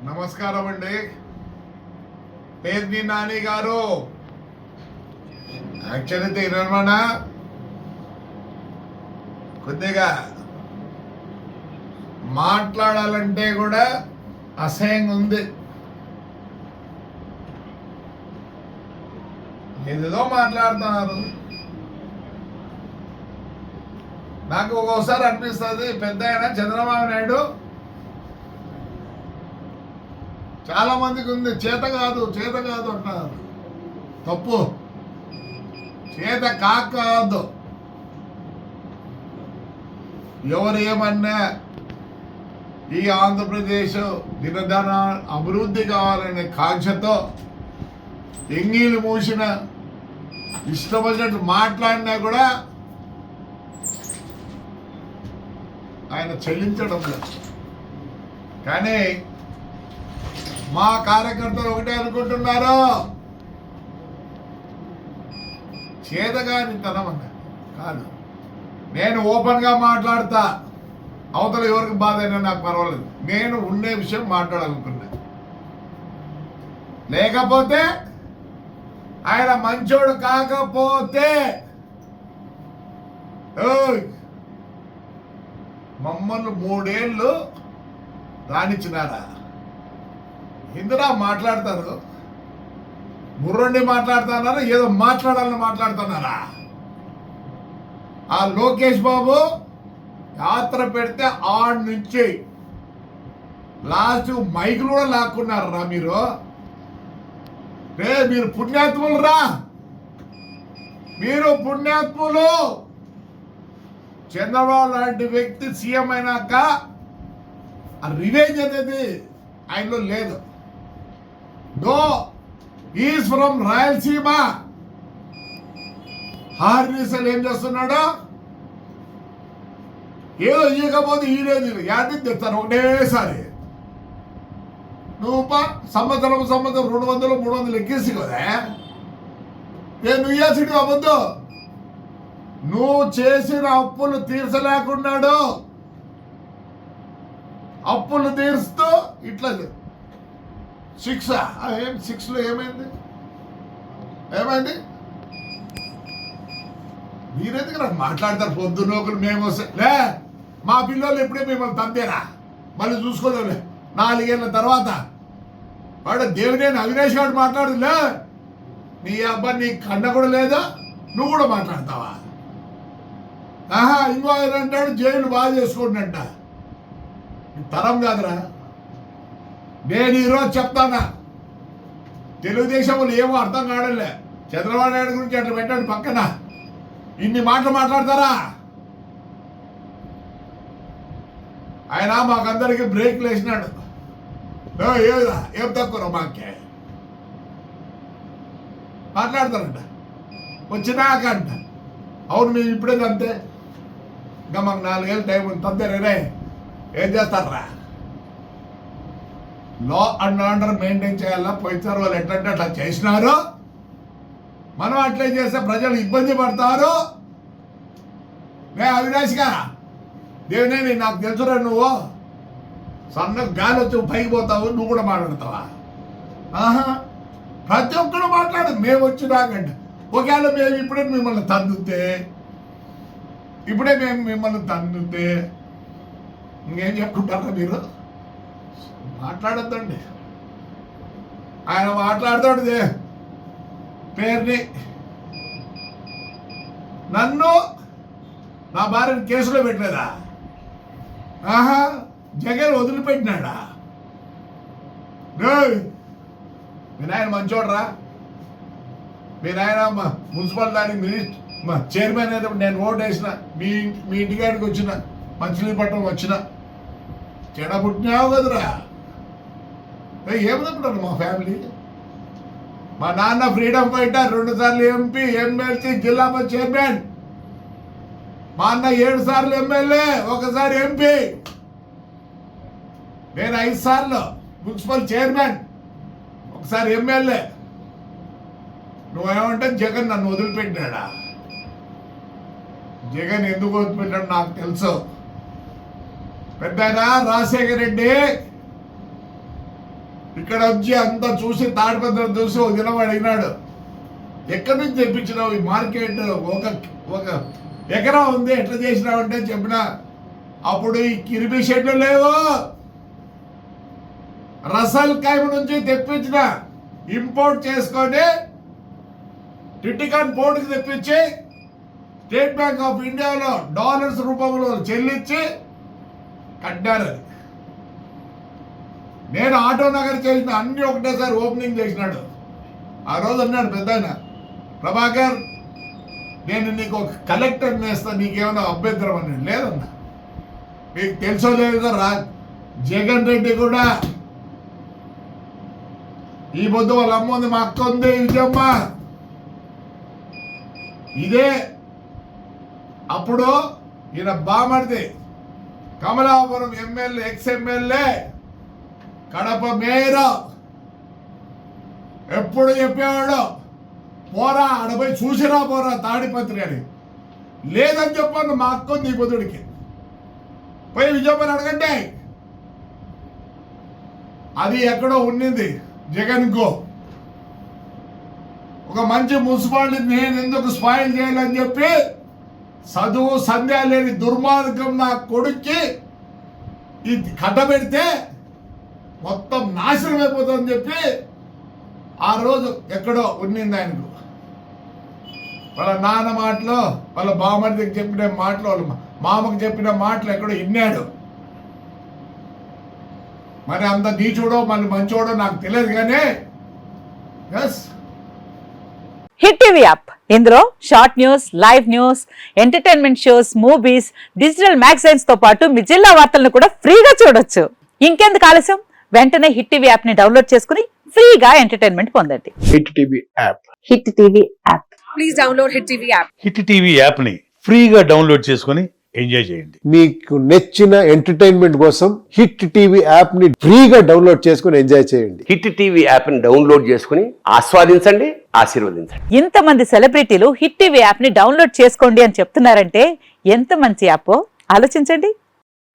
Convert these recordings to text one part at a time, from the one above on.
నమస్కారం అండి. పేర్ని నాని గారు యాక్చువల్లీ తీరమణ కొద్దిగా మాట్లాడాలంటే కూడా అసహ్యంగా ఉంది. ఏదేదో మాట్లాడుతున్నారు. నాకు ఒక్కోసారి అనిపిస్తుంది పెద్ద ఆయన చంద్రబాబు నాయుడు చాలా మందికి ఉంది చేత కాదు అంటున్నారు. తప్పు. చేత కాదు. ఎవరు ఏమన్నా ఈ ఆంధ్రప్రదేశ్ దినదన అభివృద్ధి కావాలనే కాంక్షతో ఎంగిలు మూసిన ఇష్టపడినట్టు మాట్లాడినా కూడా ఆయన చెల్లించడం లేదు. కానీ మా కార్యకర్తలు ఒకటే అనుకుంటున్నారు, చేతగాని తనం అన్న కాదు. నేను ఓపెన్గా మాట్లాడతా, అవతల ఎవరికి బాధ అయినా నాకు పర్వాలేదు. నేను ఉండే విషయం మాట్లాడాలనుకున్నా. లేకపోతే ఆయన మంచోడు కాకపోతే మమ్మల్ని 3 ఏళ్ళు రానిచ్చినారా? ఇందులో మాట్లాడతారు, బుర్రండి మాట్లాడుతున్నారా, ఏదో మాట్లాడాలని మాట్లాడుతున్నారా? ఆ లోకేష్ బాబు యాత్ర పెడితే ఆడ నుంచి లాస్ట్ మైకులు కూడా లాక్కున్నారా మీరు? మీరు పుణ్యాత్ములు రా, మీరు పుణ్యాత్ములు. చంద్రబాబు లాంటి వ్యక్తి సీఎం అయినాక ఆ రివెంజ్ అనేది ఆయనలో లేదు. Though is from Rayalaseema. హార్నిసలు ఏం చేస్తున్నాడు? ఏదో ఇవ్వకపోతే ఈరోజు యాది తెస్తారు ఒకటేసారి. నువ్వు సంవత్సరం 200 300 ఎక్కేసి కదా నువ్వు ఇవ్వాల్సింది అవ్వద్దు. నువ్వు చేసిన అప్పులు తీర్చలేకున్నాడు. అప్పులు తీరుస్తూ ఇట్లా 6లో ఏమైంది? మీరెందుకు నాకు మాట్లాడతారు? పొద్దున్న ఒకరు మేము వస్తే లే మా పిల్లలు ఎప్పుడే మిమ్మల్ని తంతేరా, మళ్ళీ చూసుకోలేవులే 4 ఏళ్ళ తర్వాత. వాడు దేవినేని అవినేష్ గారు మాట్లాడులే, నీ అబ్బాయి నీ కన్న కూడా లేదా, నువ్వు కూడా మాట్లాడతావా? ఇంకో ఆయన అంటాడు జైలు బాగా చేసుకుంటున్నట్ట. తరం కాదురా. నేను ఈరోజు చెప్తానా, తెలుగుదేశం వాళ్ళు ఏమో అర్థం కావడంలే. చంద్రబాబు నాయుడు గురించి అట్లా పెట్టండి పక్కన. ఇన్ని మాటలు మాట్లాడతారా? ఆయన మాకందరికి బ్రేక్లు వేసినాడు. ఏం తక్కువ మాకే మాట్లాడతారంట వచ్చినాక అంట. అవును మేము ఇప్పుడే అంతే, ఇంకా మాకు 4 ఏళ్ళు టైం ఉంది. తంతేరే ఏం చేస్తారా? లా అండ్ ఆర్డర్ మెయింటైన్ చేయాలా. పోయినారు వాళ్ళు ఎట్లంటే అట్లా చేసినారు. మనం అట్లే చేస్తే ప్రజలు ఇబ్బంది పడతారు. అవినాష్గా దేవినేని నాకు తెలుసురా, నువ్వు సన్న గాలి వచ్చి పైకి పోతావు, నువ్వు కూడా మాట్లాడతావా? ప్రతి ఒక్కరు మాట్లాడు. మేము వచ్చి రాకండి. ఒకవేళ మేము ఇప్పుడే మిమ్మల్ని తందుతే ఇంకేం చెప్పుకుంటారా మీరు? మాట్లాడద్దండి. ఆయన మాట్లాడతాడు పేరుని. నన్ను నా భార్యని కేసులో పెట్టలేదా? జగన్ వదిలిపెట్టినాడా? మీ నాయన మంచోడరా. మీ నాయన మున్సిపల్ దానికి చైర్మన్ అయితే నేను ఓటు వేసిన, మీ ఇంటికాడికి వచ్చిన, మచిలీపట్నం వచ్చిన, చెడబుట్టినావు కదరా. ఏమనుకుంటారు మా ఫ్యామిలీ? మా నాన్న ఫ్రీడమ్ ఫైటర్, 2 సార్లు ఎంపీ, ఎమ్మెల్సీ, జిల్లా చైర్మన్. మా అన్న 7 సార్లు ఎమ్మెల్యే, 1 సారి ఎంపీ. నేను 5 సార్లు మున్సిపల్ చైర్మన్, 1 సారి ఎమ్మెల్యే. నువ్వేమంటే జగన్ నన్ను వదిలిపెట్టినాడా? జగన్ ఎందుకు వదిలిపెట్టాడు నాకు తెలుసు. పెద్ద రాజశేఖర రెడ్డి ఇక్కడ వచ్చి అంతా చూసి తాడిపత్రం చూసి ఒక దినం అడిగినాడు, ఎక్కడి నుంచి తెప్పించినావు ఈ మార్కెట్, ఒక ఎకరా ఉంది ఎట్లా చేసినావు అంటే చెప్పిన, అప్పుడు ఈ కిరిబి షెడ్లు లేవు, రసల్ ఖైమ్ నుంచి తెప్పించిన, ఇంపోర్ట్ చేసుకొని టిటికాన్ పోర్టుకి తెప్పించి స్టేట్ బ్యాంక్ ఆఫ్ ఇండియాలో డాలర్స్ రూపంలో చెల్లించి కట్టారు. అది నేను ఆటో నగర్ చేసిన అన్ని ఒకటేసారి ఓపెనింగ్ చేసినాడు. ఆ రోజు అన్నాడు పెద్ద ఆయన, ప్రభాకర్ నేను నీకు ఒక కలెక్టర్ నేస్తా, నీకేమైనా అభ్యంతరం అన్నాడు. లేదన్నా, మీకు తెలుసో లేదో జగన్ రెడ్డి కూడా ఈ పొద్దు వాళ్ళ అమ్మ ఉంది, మా అక్క ఉంది విజయమ్మ, ఇదే అప్పుడు ఈయన బామర్ది Kamalapuram MLA, ex MLA, Kadapa mayor ఎప్పుడు చెప్పేవాడు, పోరా ఆడపోయి చూసిరా పోరా తాడిపత్రి అని. లేదని చెప్పాను, మా అక్క ఉంది ఈ పొద్దుడికి, పోయి విజయమ్మని అడగండి. అది ఎక్కడో ఉండింది జగన్కో. ఒక మంచి మున్సిపాలిటీ నేను ఎందుకు స్పాయిల్ చేయాలని చెప్పి చదువు సంధ్య లేని దుర్మార్గం నా కొడుక్కి ఇది కట్టబెడితే మొత్తం నాశనం అయిపోతుందని చెప్పి ఆ రోజు ఎక్కడో ఉన్నింది ఆయనకు. వాళ్ళ నాన్న మాటలు, వాళ్ళ బామర్దికి చెప్పిన మాటలు, వాళ్ళ మామకు చెప్పిన మాటలు ఎక్కడో విన్నాడు. మరి అంత నీచుడో మళ్ళీ మంచోడో నాకు తెలియదు కానీ ఎస్. హిట్ టీవీ యాప్, ఇందులో short news, live news, entertainment shows, movies, digital magazines తో పాటు మీ జిల్లా వార్తలను కూడా ఫ్రీగా చూడొచ్చు. ఇంకెందుకు ఆలస్యం, వెంటనే హిట్ టీవీ యాప్ ని డౌన్లోడ్ చేసుకుని ఫ్రీగా ఎంటర్టైన్మెంట్ పొందండి. Hit TV app, hit TV app, please download hit TV app. Hit TV app ని ఫ్రీగా డౌన్లోడ్ చేసుకుని ఎంజాయ్ చేయండి. మీకు నచ్చిన ఎంటర్టైన్మెంట్ కోసం హిట్ టీవీ యాప్ ని ఫ్రీగా డౌన్లోడ్ చేసుకుని ఎంజాయ్ చేయండి. హిట్ టీవీ యాప్ ని డౌన్లోడ్ చేసుకుని ఆస్వాదించండి, ఆశీర్వదించండి. ఇంతమంది సెలబ్రిటీలు హిట్ టీవీ యాప్ ని డౌన్లోడ్ చేసుకోండి అని చెప్తున్నారంటే ఎంత మంచి యాప్ ఆలోచించండి.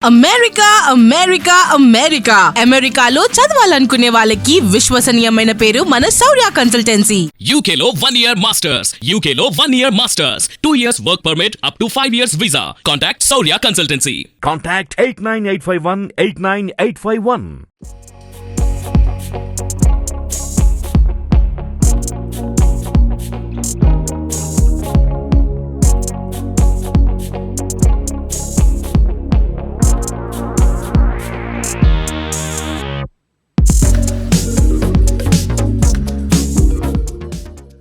అమెరికా అమెరికా అమెరికా అమెరికాలో చదవాలనుకునే వాళ్ళకి విశ్వసనీయమైన పేరు మన శౌర్య కన్సల్టెన్సీ. UK లో 1 year masters, UK లో 1 year masters, 2 years work permit up to 5 years visa. Contact Saurya Consultancy. Contact 89851 89851.